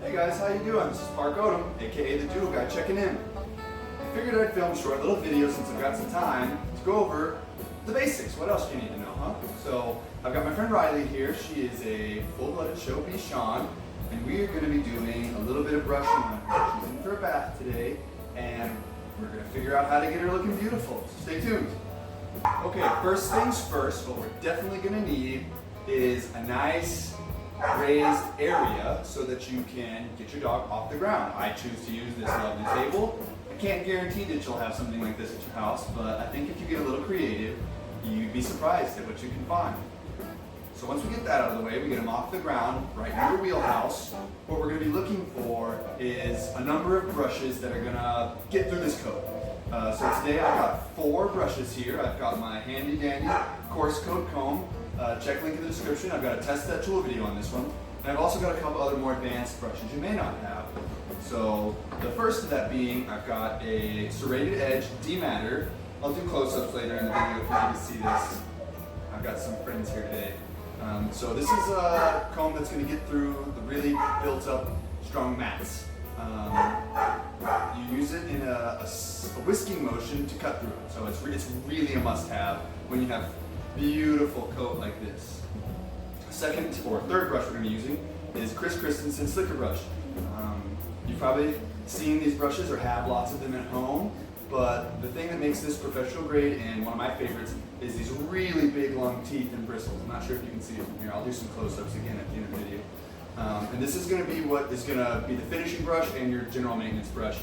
Hey guys, how you doing? This is Parke, aka the Doodle Guy, checking in. I figured I'd film a short little video since I've got some time to go over the basics. What else do you need to know, huh? So, I've got my friend Riley here. She is a full-blooded show Bichon, and we are going to be doing a little bit of brushing on her. She's in for a bath today, and we're going to figure out how to get her looking beautiful. So stay tuned. Okay, first things first, what we're definitely going to need is a nice raised area so that you can get your dog off the ground. I choose to use this lovely table. I can't guarantee that you'll have something like this at your house, but I think if you get a little creative, you'd be surprised at what you can find. So once we get that out of the way, we get them off the ground, right in your wheelhouse. What we're going to be looking for is a number of brushes that are going to get through this coat. So today I've got 4 brushes here. I've got my handy dandy coarse coat comb. Check link in the description. I've got a test that tool video on this one. And I've also got a couple other more advanced brushes you may not have. So the first of that being, I've got a serrated edge dematter. I'll do close-ups later in the video for you to see this. I've got some friends here today. So this is a comb that's going to get through the really built-up strong mats. You use it in a whisking motion to cut through it. So it's really a must-have when you have beautiful coat like this. Second or third brush we're going to be using is Chris Christensen's Slicker Brush. You've probably seen these brushes or have lots of them at home, but the thing that makes this professional grade and one of my favorites is these really big long teeth and bristles. I'm not sure if you can see it from here. I'll do some close-ups again at the end of the video. And this is going to be what is going to be the finishing brush and your general maintenance brush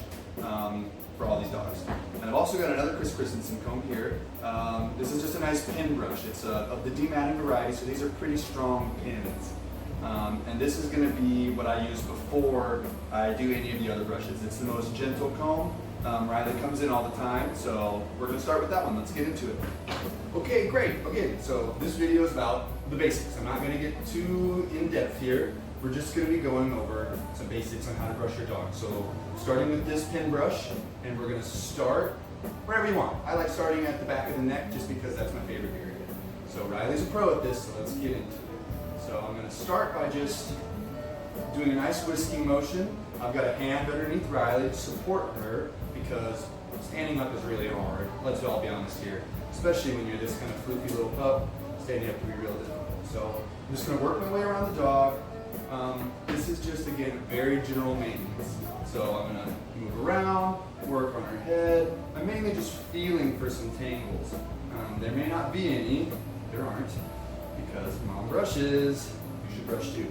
for all these dogs. And I've also got another Chris Christensen comb here. This is just a nice pin brush. It's of the dematting variety, so these are pretty strong pins. And this is going to be what I use before I do any of the other brushes. It's the most gentle comb. Riley comes in all the time, so we're going to start with that one. Let's get into it. Okay, great. Okay, so this video is about the basics. I'm not going to get too in-depth here. We're just going to be going over some basics on how to brush your dog. So starting with this pin brush, and we're going to start wherever you want. I like starting at the back of the neck just because that's my favorite area. So Riley's a pro at this, so let's get into it. So I'm going to start by just doing a nice whisking motion. I've got a hand underneath Riley to support her because standing up is really hard. Let's all be honest here, especially when you're this kind of fluky little pup. Standing up can be real difficult. So I'm just going to work my way around the dog. This is just, again, very general maintenance. So I'm going to move around, work on her head. I'm mainly just feeling for some tangles. There may not be any. There aren't. Because mom brushes, you should brush too.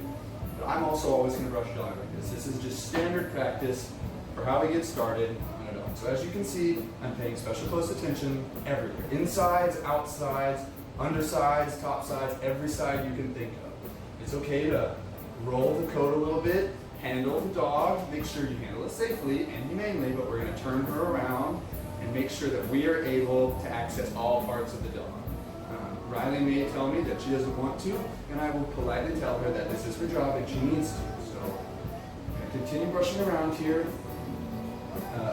But I'm also always going to brush a dog like this. This is just standard practice for how we get started on a dog. So as you can see, I'm paying special close attention everywhere. Insides, outsides, undersides, top sides, every side you can think of. It's okay to roll the coat a little bit, handle the dog, make sure you handle it safely and humanely, but we're going to turn her around and make sure that we are able to access all parts of the dog. Riley may tell me that she doesn't want to, and I will politely tell her that this is her job and she needs to. So I'm going to continue brushing around here.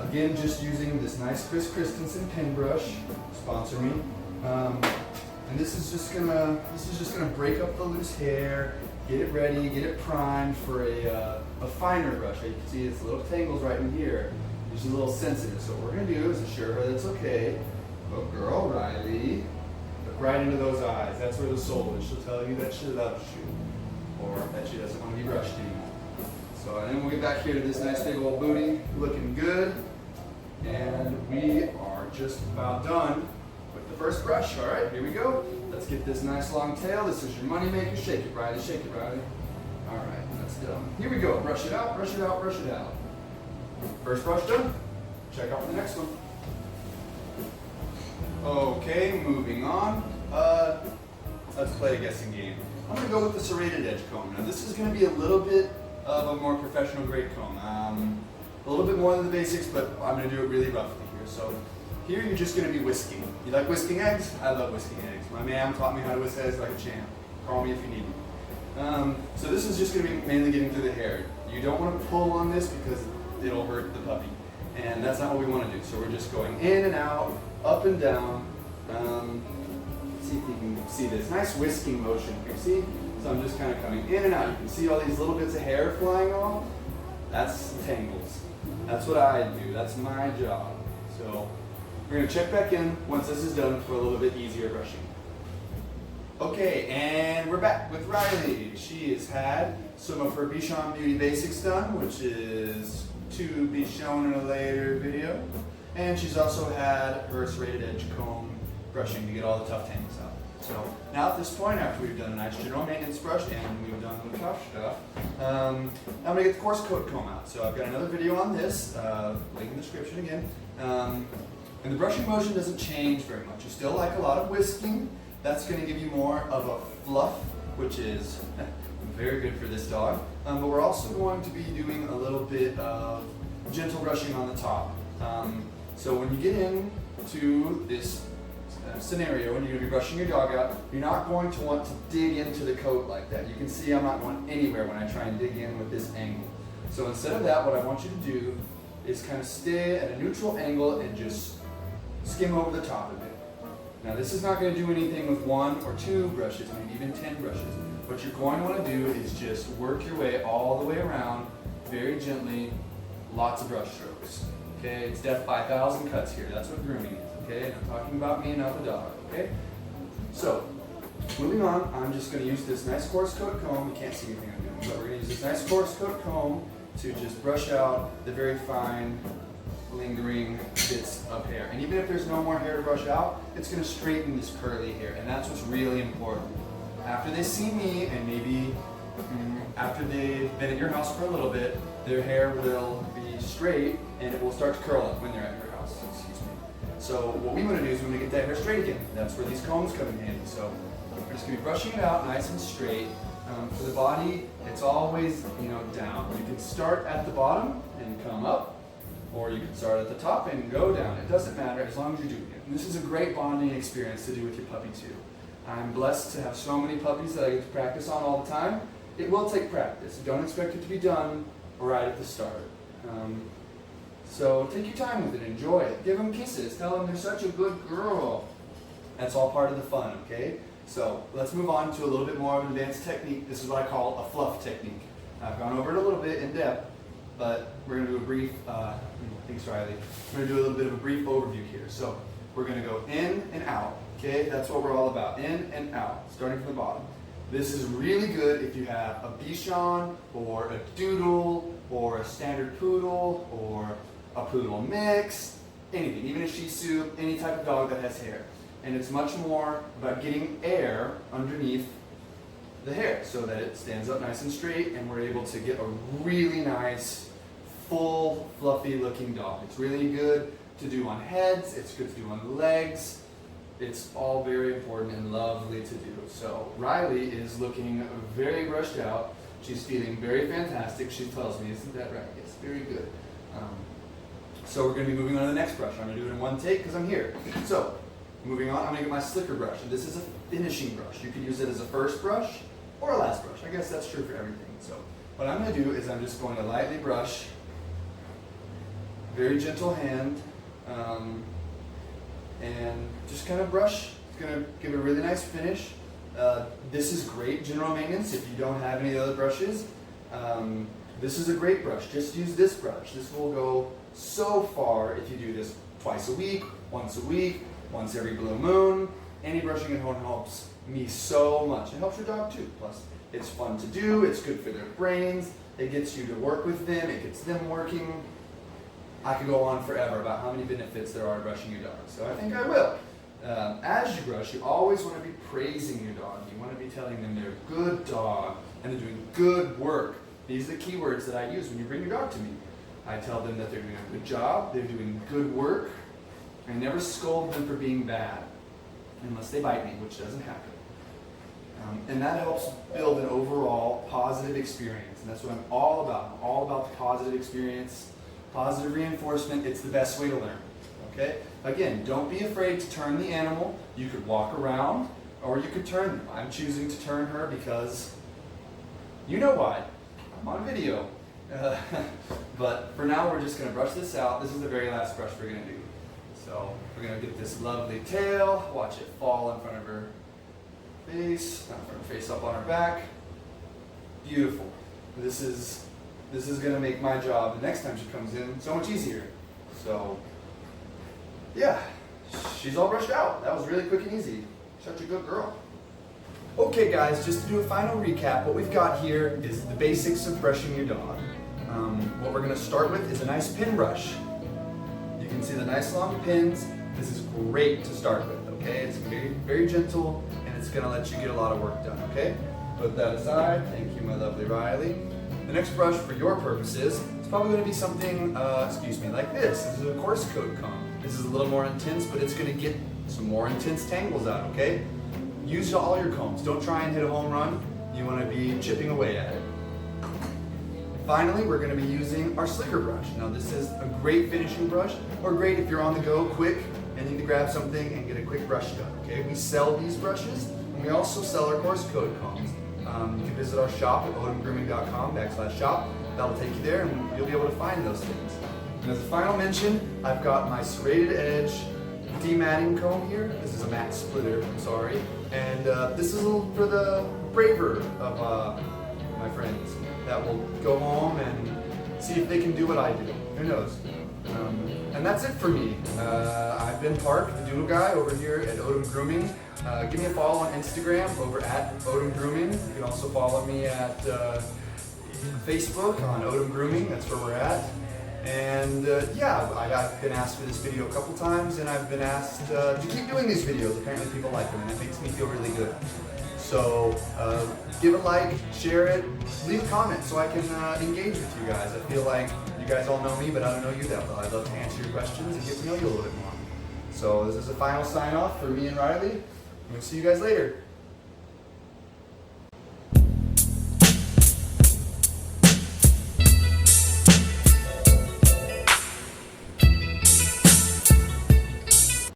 Again, just using this nice Chris Christensen pin brush. Sponsor me. And this is just gonna break up the loose hair, get it ready, get it primed for a finer brush. You can see it's little tangles right in here. It's a little sensitive. So what we're gonna do is assure her that's okay. Good girl, Riley. Look right into those eyes. That's where the soul is. She'll tell you that she loves you, or that she doesn't want to be brushed anymore. So and then we'll get back here to this nice big old booty, looking good. And we are just about done with the first brush. All right, here we go. Let's get this nice long tail. This is your money maker. Shake it, Riley. Shake it, Riley. All right, that's done. Here we go. Brush it out, brush it out, brush it out. First brush done. Check out the next one. Okay, moving on. Let's play a guessing game. I'm going to go with the serrated edge comb. Now this is going to be a little bit of a more professional grade comb. A little bit more than the basics, but I'm going to do it really roughly here. So here you're just going to be whisking. You like whisking eggs? I love whisking eggs. My mom taught me how to whisk eggs like a champ. Call me if you need me. So this is just going to be mainly getting through the hair. You don't want to pull on this because it'll hurt the puppy. And that's not what we want to do. So we're just going in and out, up and down. Let's see if you can see this. Nice whisking motion here. See? So I'm just kind of coming in and out. You can see all these little bits of hair flying off. That's tangles. That's what I do. That's my job. So we're going to check back in once this is done for a little bit easier brushing. Okay, and we're back with Riley. She has had some of her Bichon Beauty Basics done, which is to be shown in a later video. And she's also had her serrated edge comb brushing to get all the tough tangles out. So now at this point, after we've done a nice general maintenance brush and we've done the tough stuff, I'm going to get the coarse coat comb out. So I've got another video on this, link in the description again. And the brushing motion doesn't change very much. You still like a lot of whisking. That's going to give you more of a fluff, which is very good for this dog. But we're also going to be doing a little bit of gentle brushing on the top. So when you get into this scenario and you're going to be brushing your dog out, you're not going to want to dig into the coat like that. You can see I'm not going anywhere when I try and dig in with this angle. So instead of that, what I want you to do is kind of stay at a neutral angle and just skim over the top of it. Now this is not going to do anything with 1 or 2 brushes, maybe even 10 brushes. What you're going to want to do is just work your way all the way around, very gently, lots of brush strokes. Okay, it's death by 1,000 cuts here. That's what grooming is. Okay, and I'm talking about me and not the dog. Okay, so moving on, I'm just going to use this nice coarse coat comb. You can't see anything I'm doing, but we're going to use this nice coarse coat comb to just brush out the very fine, lingering bits of hair. And even if there's no more hair to brush out, it's going to straighten this curly hair, and that's what's really important. After they see me, and maybe after they've been at your house for a little bit, their hair will be straight and it will start to curl up when they're at your house. Excuse me. So what we want to do is we want to get that hair straight again. That's where these combs come in handy. So we're just going to be brushing it out nice and straight. For the body, it's always down. You can start at the bottom and come up, or you can start at the top and go down. It doesn't matter as long as you're doing it. And this is a great bonding experience to do with your puppy too. I'm blessed to have so many puppies that I get to practice on all the time. It will take practice. Don't expect it to be done right at the start. So take your time with it, enjoy it. Give them kisses, tell them they're such a good girl. That's all part of the fun, okay? So let's move on to a little bit more of an advanced technique. This is what I call a fluff technique. I've gone over it a little bit in depth, but we're going to do a brief, thanks Riley, we're going to do a little bit of a brief overview here. So we're going to go in and out, okay? That's what we're all about, in and out, starting from the bottom. This is really good if you have a Bichon or a Doodle or a standard Poodle or a Poodle mix, anything, even a Shih Tzu, any type of dog that has hair. And it's much more about getting air underneath the hair so that it stands up nice and straight and we're able to get a really nice, full, fluffy looking dog. It's really good to do on heads, it's good to do on legs. It's all very important and lovely to do. So Riley is looking very brushed out. She's feeling very fantastic. She tells me, isn't that right? Yes, very good. So we're going to be moving on to the next brush. I'm going to do it in one take because I'm here. So moving on, I'm going to get my slicker brush. And this is a finishing brush. You could use it as a first brush or a last brush. I guess that's true for everything. So what I'm going to do is I'm just going to lightly brush, very gentle hand, and just kind of brush. It's going to give it a really nice finish. This is great general maintenance if you don't have any other brushes. This is a great brush. Just use this brush. This will go so far if you do this twice a week, once every blue moon. Any brushing at home helps me so much. It helps your dog too. Plus, it's fun to do. It's good for their brains. It gets you to work with them. It gets them working. I could go on forever about how many benefits there are to brushing your dog. So I think I will. As you brush, you always want to be praising your dog. You want to be telling them they're a good dog and they're doing good work. These are the key words that I use when you bring your dog to me. I tell them that they're doing a good job, they're doing good work. I never scold them for being bad, unless they bite me, which doesn't happen. And that helps build an overall positive experience. And that's what I'm all about. I'm all about the positive experience, positive reinforcement. It's the best way to learn. Okay? Again, don't be afraid to turn the animal. You could walk around, or you could turn them. I'm choosing to turn her because you know why. I'm on video. But for now, we're just going to brush this out. This is the very last brush we're going to do. So we're going to get this lovely tail. Watch it fall in front of her face, not in front of her face, up on her back. Beautiful. This is this is gonna make my job the next time she comes in so much easier. So, yeah, she's all brushed out. That was really quick and easy. Such a good girl. Okay guys, just to do a final recap, what we've got here is the basics of brushing your dog. What we're gonna start with is a nice pin brush. You can see the nice long pins. This is great to start with, okay? It's very, very gentle, and it's gonna let you get a lot of work done, okay? Put that aside. Thank you, my lovely Riley. The next brush for your purposes is probably gonna be something, like this. This is a coarse coat comb. This is a little more intense, but it's gonna get some more intense tangles out, okay? Use all your combs. Don't try and hit a home run. You wanna be chipping away at it. Finally, we're going to be using our slicker brush. Now this is a great finishing brush, or great if you're on the go quick and need to grab something and get a quick brush done, okay? We sell these brushes, and we also sell our coarse coat combs. You can visit our shop at odomgrooming.com/shop. That'll take you there, and you'll be able to find those things. And as a final mention, I've got my serrated edge dematting comb here. This is a matte splitter, I'm sorry. And this is for the braver of my friends that will go home and see if they can do what I do. Who knows? And that's it for me. I've been Parke the Doodle Guy over here at Odom Grooming. Give me a follow on Instagram over at Odom Grooming. You can also follow me at Facebook on Odom Grooming. That's where we're at. And yeah, I've been asked for this video a couple times, and I've been asked to keep doing these videos. Apparently people like them, and it makes me feel really good. So give a like, share it, leave a comment so I can engage with you guys. I feel like you guys all know me, but I don't know you that well. I'd love to answer your questions and get to know you a little bit more. So this is a final sign off for me and Riley. We'll see you guys later.